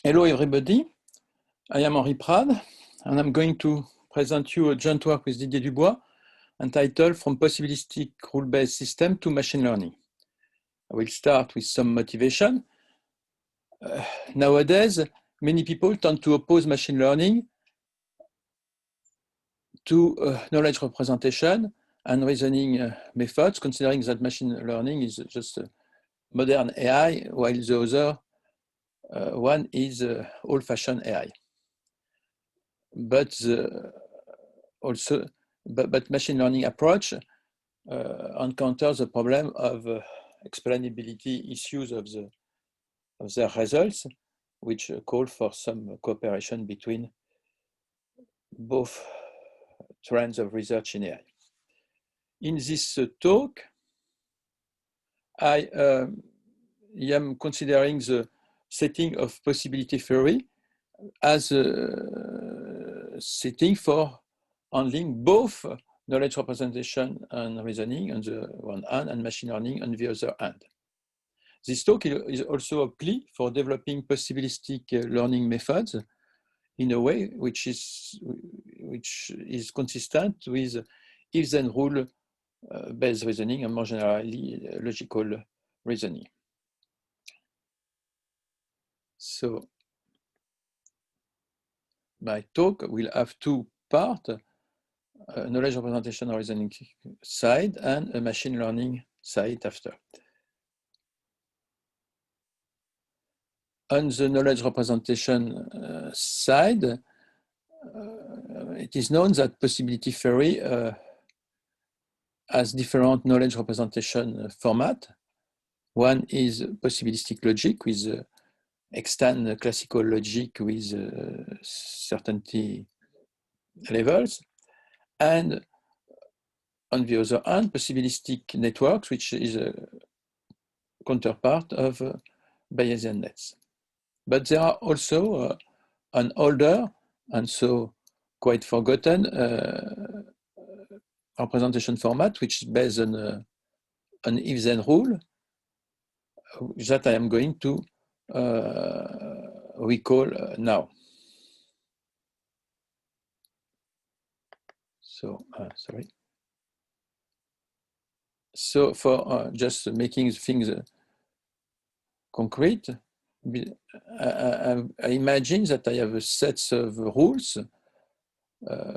Hello everybody, I am Henri Prade and I'm going to present you a joint work with Didier Dubois entitled From Possibilistic Rule-Based System to Machine Learning. I will start with some motivation. Nowadays, many people tend to oppose machine learning to knowledge representation and reasoning methods, considering that machine learning is just modern AI, while the other one is old-fashioned AI. But machine learning approach encounters the problem of explainability issues of their results, which call for some cooperation between both trends of research in AI. In this talk, I am considering the setting of possibility theory as a setting for handling both knowledge representation and reasoning on the one hand and machine learning on the other hand. This talk is also a plea for developing possibilistic learning methods in a way which is consistent with if-then rule based reasoning and more generally logical reasoning. So my talk will have two parts, knowledge representation and reasoning side and a machine learning side after. On the knowledge representation side, it is known that possibility theory has different knowledge representation format. One is possibilistic logic with extant classical logic with certainty levels, and on the other hand, possibilistic networks, which is a counterpart of Bayesian nets. But there are also an older and so quite forgotten representation format, which is based on an if-then rule that I am going to recall now. So, sorry. So for just making things concrete, I imagine that I have a set of rules.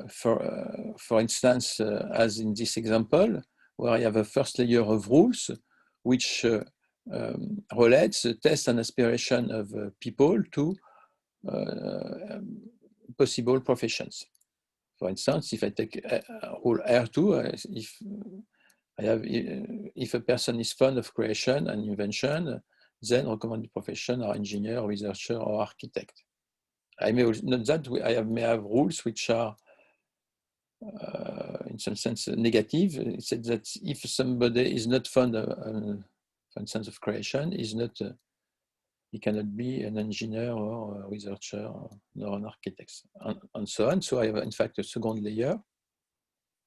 For instance, as in this example, where I have a first layer of rules, which relates the test and aspiration of people to possible professions. For instance, if I take rule R2, if a person is fond of creation and invention, then recommended profession are engineer, researcher, or architect. I may note that I may have rules which are, in some sense, negative. It said that if somebody is not fond of, for instance, of creation, he cannot be an engineer or a researcher nor an architect, and so on. So I have, in fact, a second layer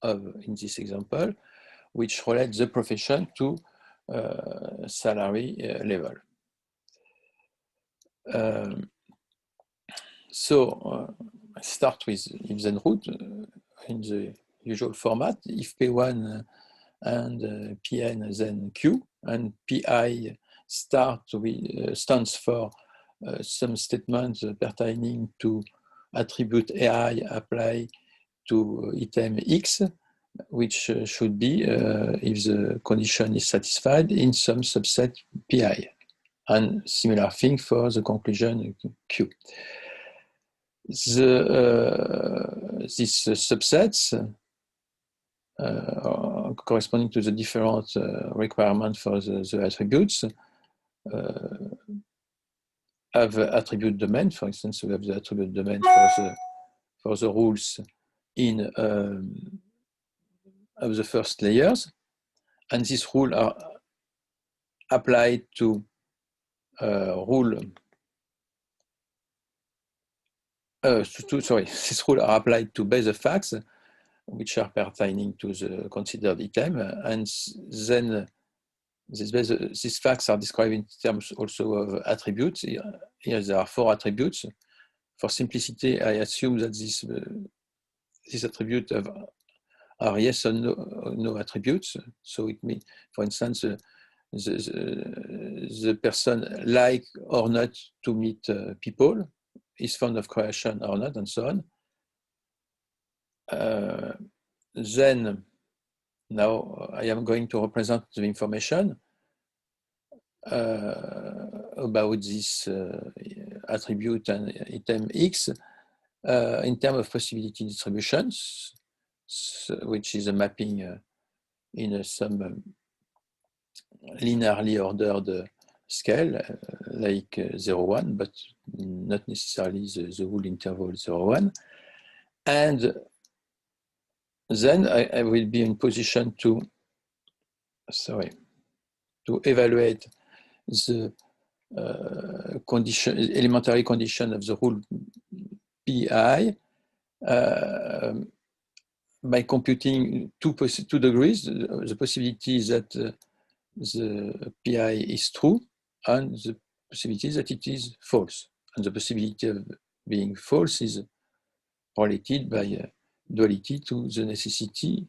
in this example, which relates the profession to salary level. So I start with if-then root in the usual format. If P1 and Pn then Q, and Pi stands for some statements pertaining to attribute AI applied to item X, which should be, if the condition is satisfied, in some subset Pi. And similar thing for the conclusion Q. These subsets corresponding to the different requirements for the attributes have attribute domain. For instance, we have the attribute domain for the rules in of the first layers, and these rules are applied to these rules are applied to base of facts which are pertaining to the considered item, and then These facts are described in terms also of attributes. Here there are 4 attributes. For simplicity, I assume that these attributes are yes or no attributes. So it means, for instance, the person like or not to meet people, is fond of creation or not, and so on. Then, now I am going to represent the information about this attribute and item X in terms of possibility distributions, which is a mapping in some linearly ordered scale, like 0, 1, but not necessarily the whole interval 0, 1. And then I will be in position to evaluate the elementary condition of the rule pi by computing two degrees, the possibility that the pi is true and the possibility that it is false. And the possibility of being false is related by duality to the necessity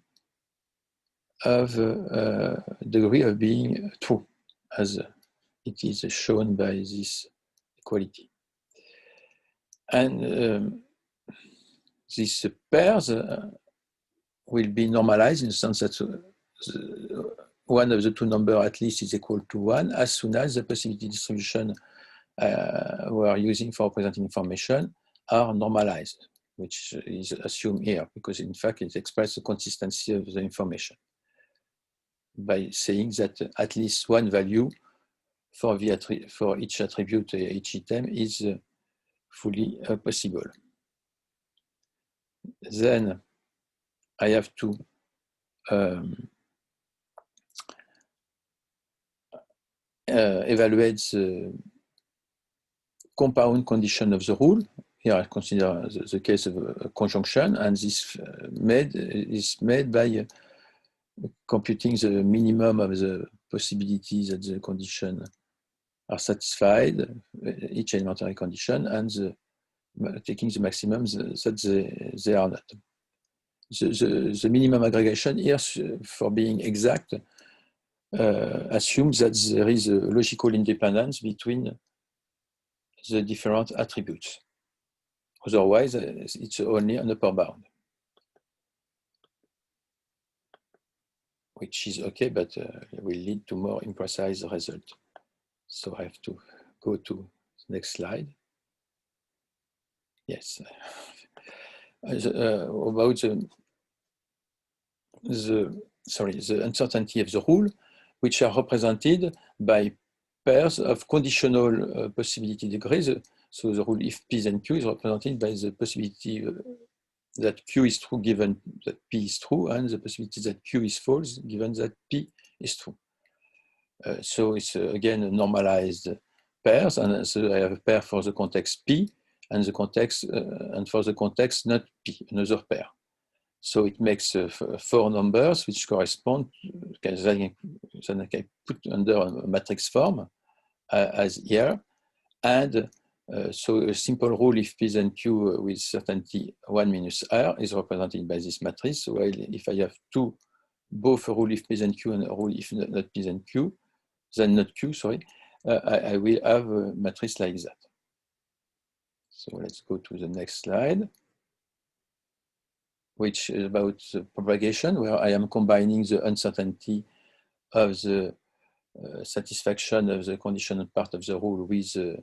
of degree of being true, as it is shown by this equality. And these pairs will be normalized in the sense that one of the two numbers at least is equal to 1 as soon as the possibility distribution we are using for representing information are normalized, which is assumed here because in fact it expresses the consistency of the information by saying that at least one value for each attribute, each item is fully possible. Then I have to evaluate the compound condition of the rule. Here I consider the case of a conjunction, and this is made by computing the minimum of the possibilities that the condition are satisfied, each elementary condition, and taking the maximum that they are not. The minimum aggregation here, for being exact, assumes that there is a logical independence between the different attributes. Otherwise, it's only an upper bound, which is okay, but will lead to more imprecise result. So I have to go to the next slide. Yes. About the uncertainty of the rule, which are represented by pairs of conditional possibility degrees. So the rule if P then Q is represented by the possibility that Q is true given that P is true, and the possibility that Q is false given that P is true. So it's again normalized pairs, and so I have a pair for the context P, and the context and for the context not P, another pair. So it makes 4 numbers which correspond, that I can put under a matrix form as here. And so a simple rule if P then Q with certainty 1 minus R is represented by this matrix. While if I have both a rule if P then Q and a rule if not P then Q, then not Q, sorry, I will have a matrix like that. So let's go to the next slide, which is about the propagation, where I am combining the uncertainty of the satisfaction of the conditional part of the rule with the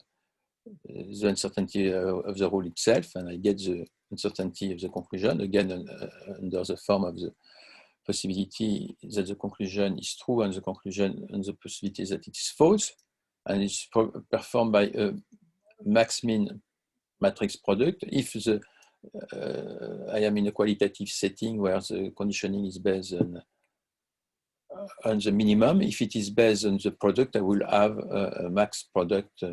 uncertainty of the rule itself, and I get the uncertainty of the conclusion, again under the form of the possibility that the conclusion is true and the conclusion and the possibility that it is false, and it's performed by a max-min matrix product. If I am in a qualitative setting where the conditioning is based on the minimum, if it is based on the product, I will have a max product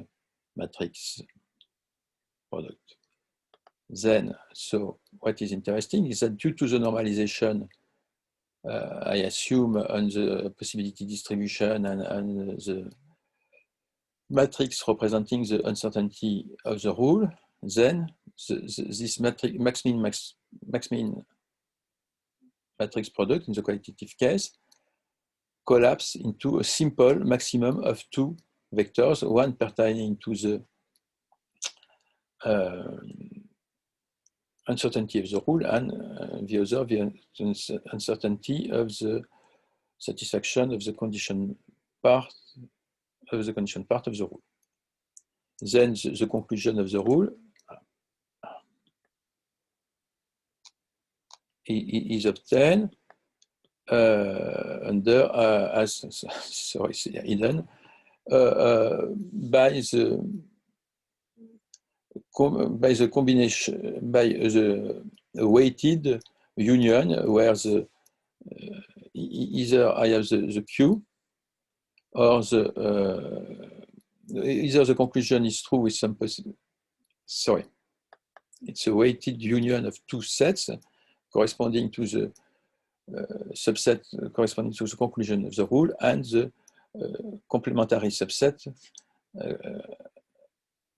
matrix product. Then, so what is interesting is that due to the normalization I assume on the possibility distribution and the matrix representing the uncertainty of the rule, then this matrix max-min matrix product in the qualitative case collapse into a simple maximum of two vectors, one pertaining to the uncertainty of the rule and the other the uncertainty of the satisfaction of the condition part of the rule. Then the conclusion of the rule is obtained under as sorry hidden by the combination by the weighted union where the either I have the Q or either the conclusion is true with some sorry, it's a weighted union of two sets corresponding to the subset corresponding to the conclusion of the rule and the complementary subset,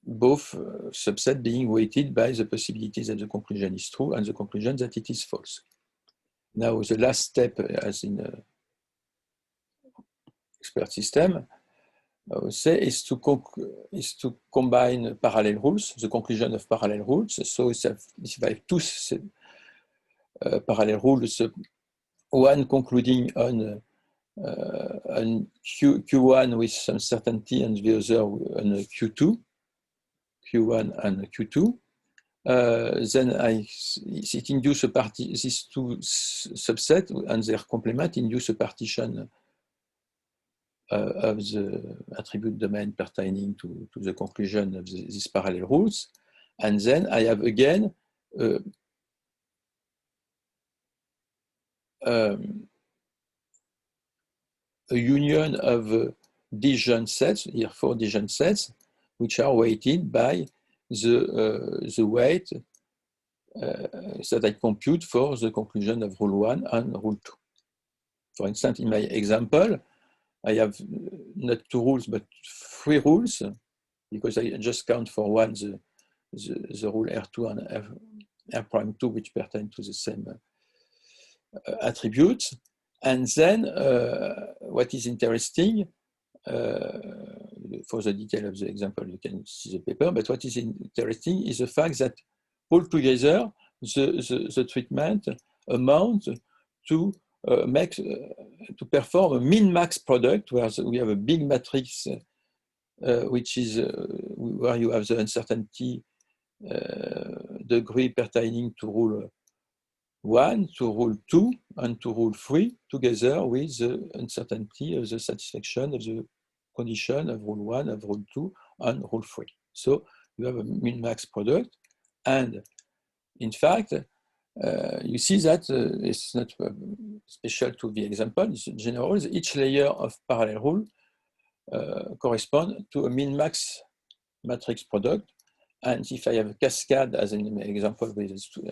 both subsets being weighted by the possibility that the conclusion is true and the conclusion that it is false. Now, the last step, as in expert system, I would say, is to combine parallel rules, the conclusion of parallel rules. So if I have two parallel rules, one concluding on Q1 with some certainty and the other on Q2, Q1 and Q2, then it induces these two subsets and their complement induce a partition of the attribute domain pertaining to the conclusion of these parallel rules. And then I have again a union of disjoint sets, here 4 disjoint sets, which are weighted by the weight that I compute for the conclusion of rule 1 and rule 2. For instance, in my example, I have not 2 rules, but 3 rules, because I just count for one the rule R2 and R'2, which pertain to the same attributes. And then what is interesting, for the detail of the example, you can see the paper, but what is interesting is the fact that altogether the treatment amount to perform a min-max product where we have a big matrix which is where you have the uncertainty degree pertaining to rule 1, to rule 2, and to rule 3, together with the uncertainty of the satisfaction of the condition of rule 1, of rule 2, and rule 3. So you have a min-max product, and in fact, you see that it's not special to the example, it's general. Each layer of parallel rule corresponds to a min-max matrix product. And if I have a cascade, as in my example, I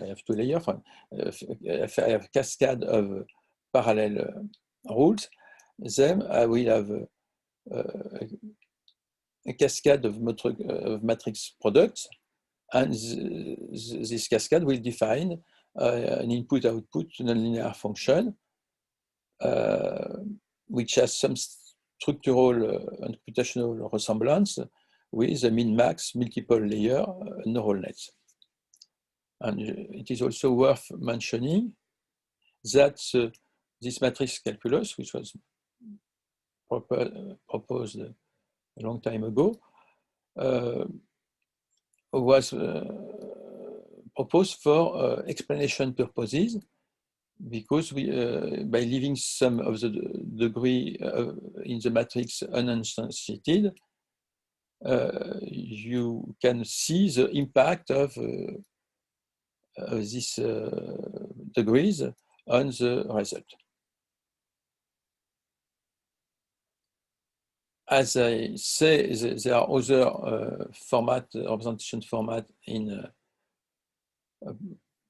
have 2 layers, if I have a cascade of parallel rules, then I will have a cascade of matrix products, and this cascade will define an input-output nonlinear function which has some structural and computational resemblance with a min-max multiple layer neural nets. And it is also worth mentioning that this matrix calculus, which was proposed a long time ago, was proposed for explanation purposes, because we, by leaving some of the degree in the matrix uninstantiated, you can see the impact of these degrees on the result. As I say, there are other representation format in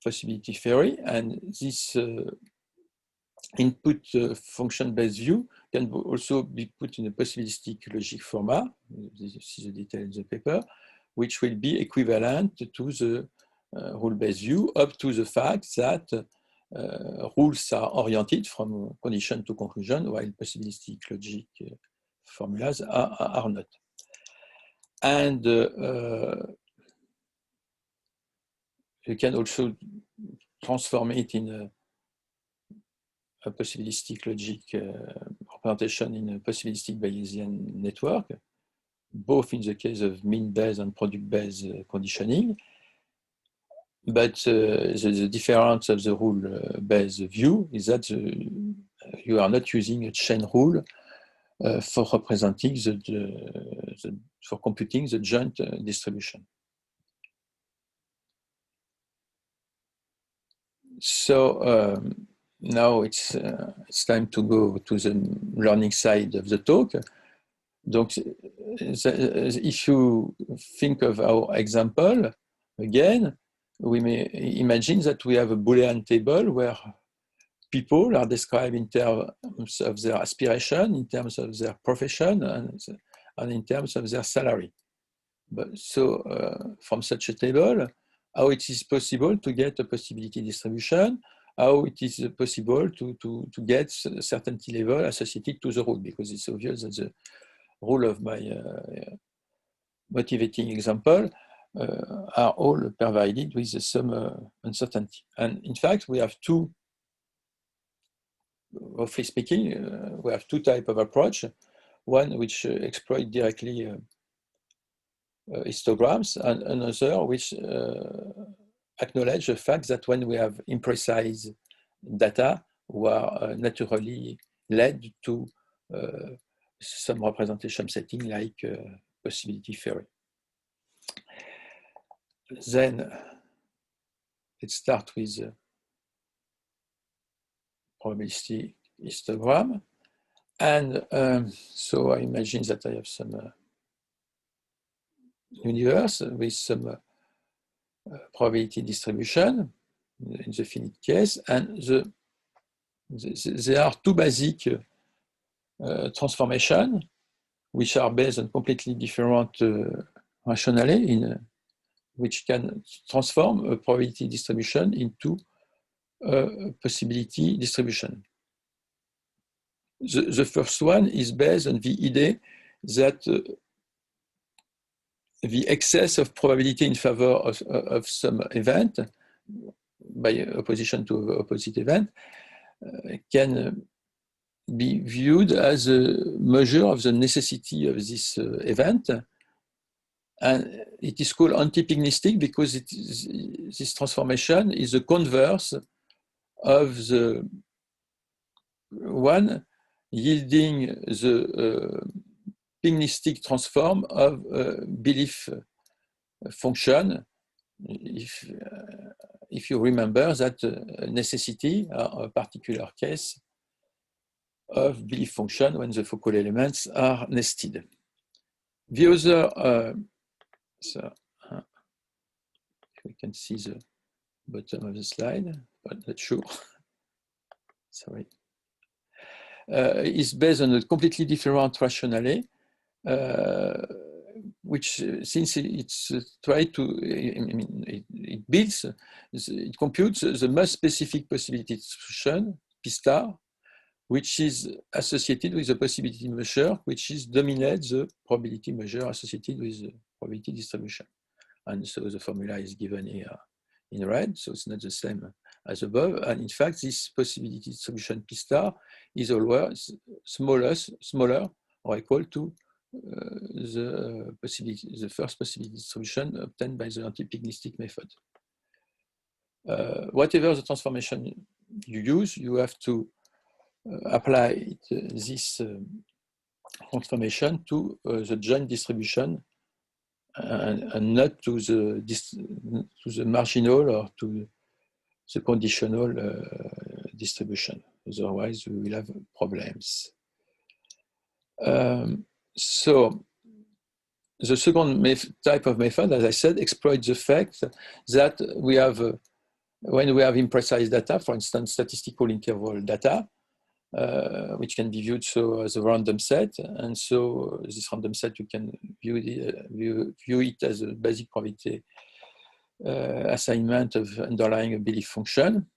possibility theory, and this input function-based view can also be put in a possibilistic logic format. You see the detail in the paper, which will be equivalent to the rule-based view up to the fact that rules are oriented from condition to conclusion, while possibilistic logic formulas are not. And you can also transform it in a possibilistic logic representation in a possibilistic Bayesian network, both in the case of mean-based and product-based conditioning. But the difference of the rule-based view is that you are not using a chain rule for representing for computing the joint distribution. So now it's time to go to the learning side of the talk. Donc, if you think of our example, again, we may imagine that we have a Boolean table where people are described in terms of their aspiration, in terms of their profession, and in terms of their salary. But so from such a table, how it is possible to get a possibility distribution, how it is possible to get certainty level associated to the rule, because it's obvious that the rule of my motivating example are all provided with some uncertainty. And in fact, we have two, roughly speaking, we have two types of approach. One which exploit directly histograms, and another which acknowledge the fact that when we have imprecise data, we are naturally led to some representation setting like possibility theory. Then let's start with probability histogram. And so I imagine that I have some universe with some probability distribution in the finite case, and there are two basic transformations which are based on completely different rationale, which can transform a probability distribution into a possibility distribution. The first one is based on the idea that the excess of probability in favor of some event by opposition to the opposite event can be viewed as a measure of the necessity of this event. And it is called antipygnistic because this transformation is the converse of the one yielding the pygnistic transform of a belief function. If you remember that necessity are a particular case of belief function when the focal elements are nested. The other, so we can see the bottom of the slide, but not sure. Sorry. Is based on a completely different rationale, which since it's tried to, it builds, it computes the most specific possibility distribution, P star, which is associated with the possibility measure, which is dominates the probability measure associated with the probability distribution. And so the formula is given here in red, so it's not the same as above. And in fact, this possibility distribution P star is always smaller or equal to the first possibility distribution obtained by the antipygnistic method. Whatever the transformation you use, you have to apply this transformation to the joint distribution and not to the marginal or to the conditional distribution. Otherwise, we will have problems. So the second type of method, as I said, exploits the fact that we have, when we have imprecise data, for instance, statistical interval data, which can be viewed so as a random set. And so this random set, you can view it as a basic probability assignment of underlying a belief function.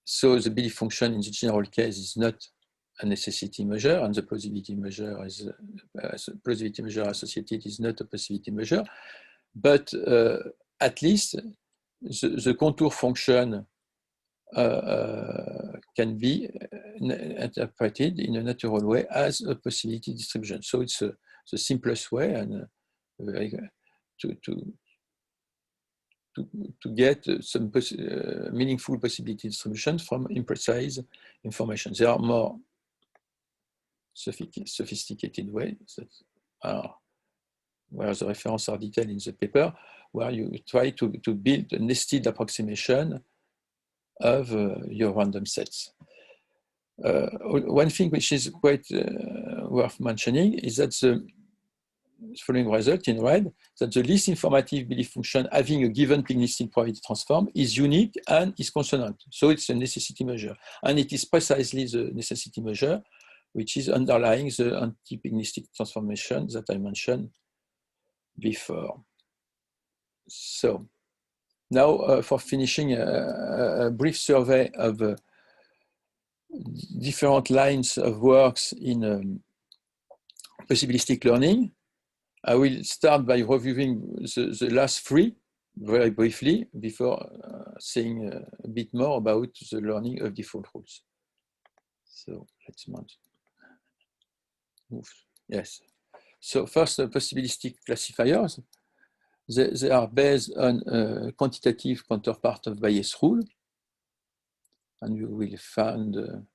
So the belief function in the general case is not a necessity measure, and the plausibility measure is plausibility measure associated is not a possibility measure. But at least the contour function can be interpreted in a natural way as a possibility distribution. So it's the simplest way and to get some meaningful possibility distribution from imprecise information. There are more sophisticated ways that are where the references are detailed in the paper, where you try to build a nested approximation of your random sets. One thing which is quite worth mentioning is that the following result in red, that the least informative belief function having a given pygnistic probability transform is unique and is consonant. So it's a necessity measure. And it is precisely the necessity measure which is underlying the anti-pygnistic transformation that I mentioned before. So now for finishing a brief survey of different lines of works in possibilistic learning. I will start by reviewing the last three very briefly before saying a bit more about the learning of default rules. So let's move. Yes. So first, possibilistic classifiers. They are based on a quantitative counterpart of Bayes' rule, and you will find a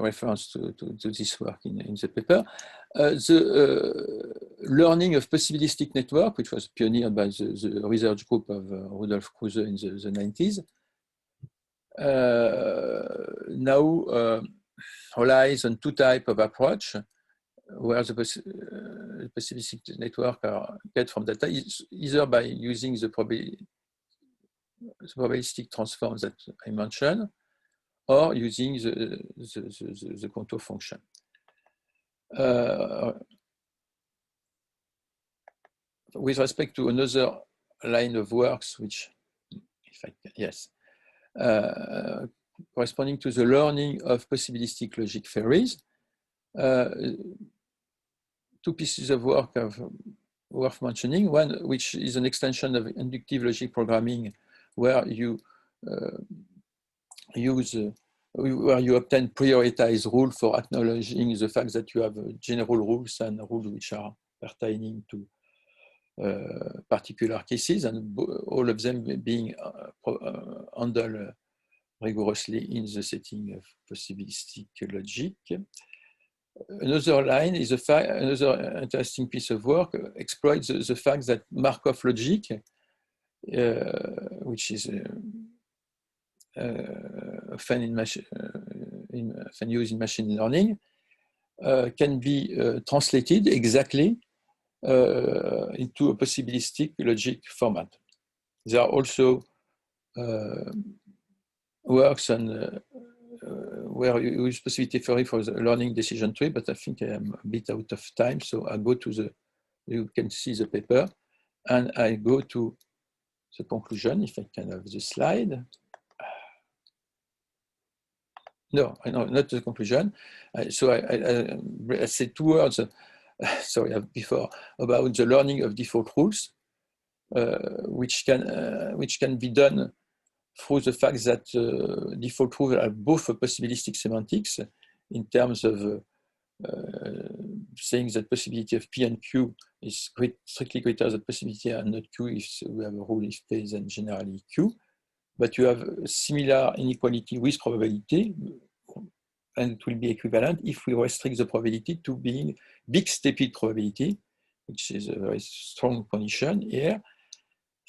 reference to this work in the paper. The learning of possibilistic network, which was pioneered by the research group of Rudolf Kruse in the 90s, now relies on two types of approach, where the possibilistic network are get from data, either by using the probabilistic transform that I mentioned, or using the contour function. With respect to another line of works, which, if I can, yes, corresponding to the learning of possibilistic logic theories, two pieces of work worth mentioning. One, which is an extension of inductive logic programming, where you where you obtain prioritized rules for acknowledging the fact that you have general rules and rules which are pertaining to particular cases, and all of them being handled rigorously in the setting of possibilistic logic. Another line is another interesting piece of work exploits the fact that Markov logic, which is often used in machine learning, can be translated exactly into a possibilistic logic format. There are also works on where you use possibility theory for the learning decision tree, but I think I am a bit out of time, so I go to you can see the paper, and I go to the conclusion, if I can have the slide. No, not the conclusion. So I say two words, sorry, before, about the learning of default rules, which can be done through the fact that default rules are both possibilistic semantics in terms of saying that possibility of P and Q is strictly greater than possibility and not Q if we have a rule if P is then generally Q. But you have similar inequality with probability, and it will be equivalent if we restrict the probability to being big stepped probability, which is a very strong condition here.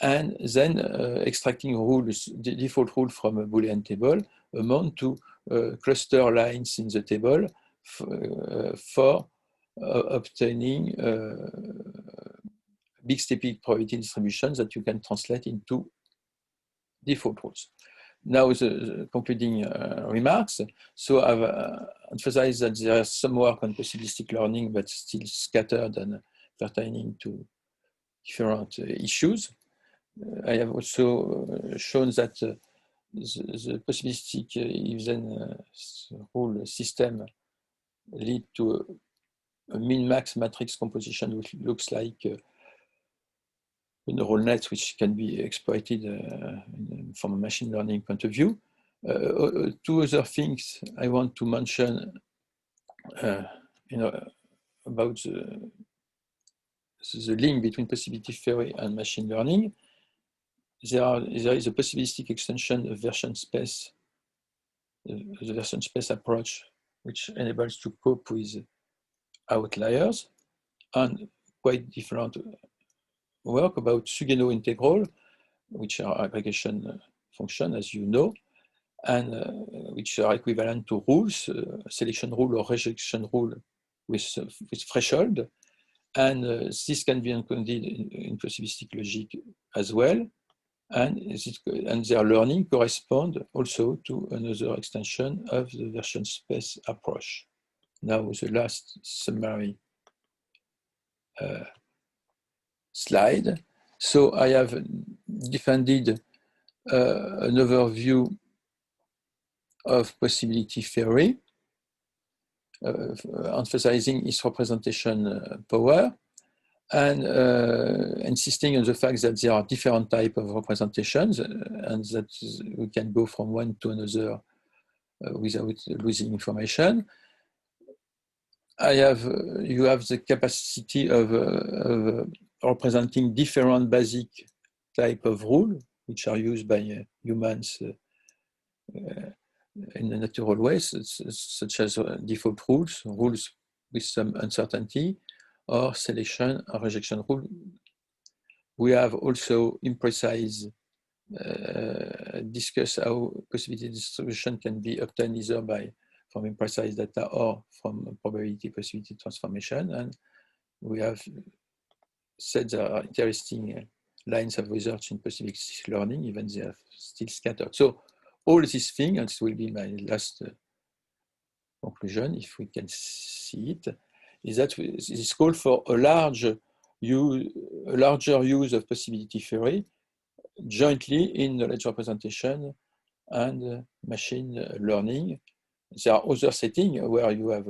And then extracting rules, the default rule from a Boolean table amount to cluster lines in the table for obtaining big stepped probability distributions that you can translate into default rules. now the concluding remarks. So I've emphasized that there is some work on possibilistic learning, but still scattered and pertaining to different issues. I have also shown that the possibilistic if-then rule system lead to a min-max matrix composition, which looks like neural nets which can be exploited from a machine learning point of view. Two other things I want to mention about the link between possibility theory and machine learning. There is a possibilistic extension of version space, the version space approach, which enables to cope with outliers, and quite different work about Sugeno integral, which are aggregation function, as you know, and which are equivalent to rules, selection rule or rejection rule with threshold. And this can be encoded in possibilistic logic as well. And their learning correspond also to another extension of the version space approach. Now the last summary slide. So I have defended an overview of possibility theory, emphasizing its representation power, and insisting on the fact that there are different types of representations and that we can go from one to another without losing information. You have the capacity of representing different basic type of rule, which are used by humans in a natural way, such as default rules, rules with some uncertainty, or selection or rejection rule. We have also imprecise discuss how possibility distribution can be obtained either from imprecise data or from probability possibility transformation. And we have said there are interesting lines of research in possibilistic learning, even they are still scattered. So all these things, and this will be my last conclusion, if we can see it, is that this call for a larger use of possibility theory jointly in knowledge representation and machine learning. There are other settings where you have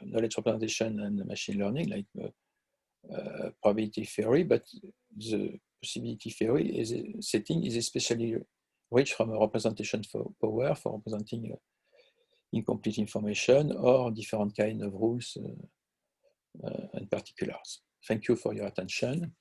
knowledge representation and machine learning, like probability theory, but the possibility theory setting is especially rich from a representation power for representing incomplete information or different kind of rules and particulars. Thank you for your attention.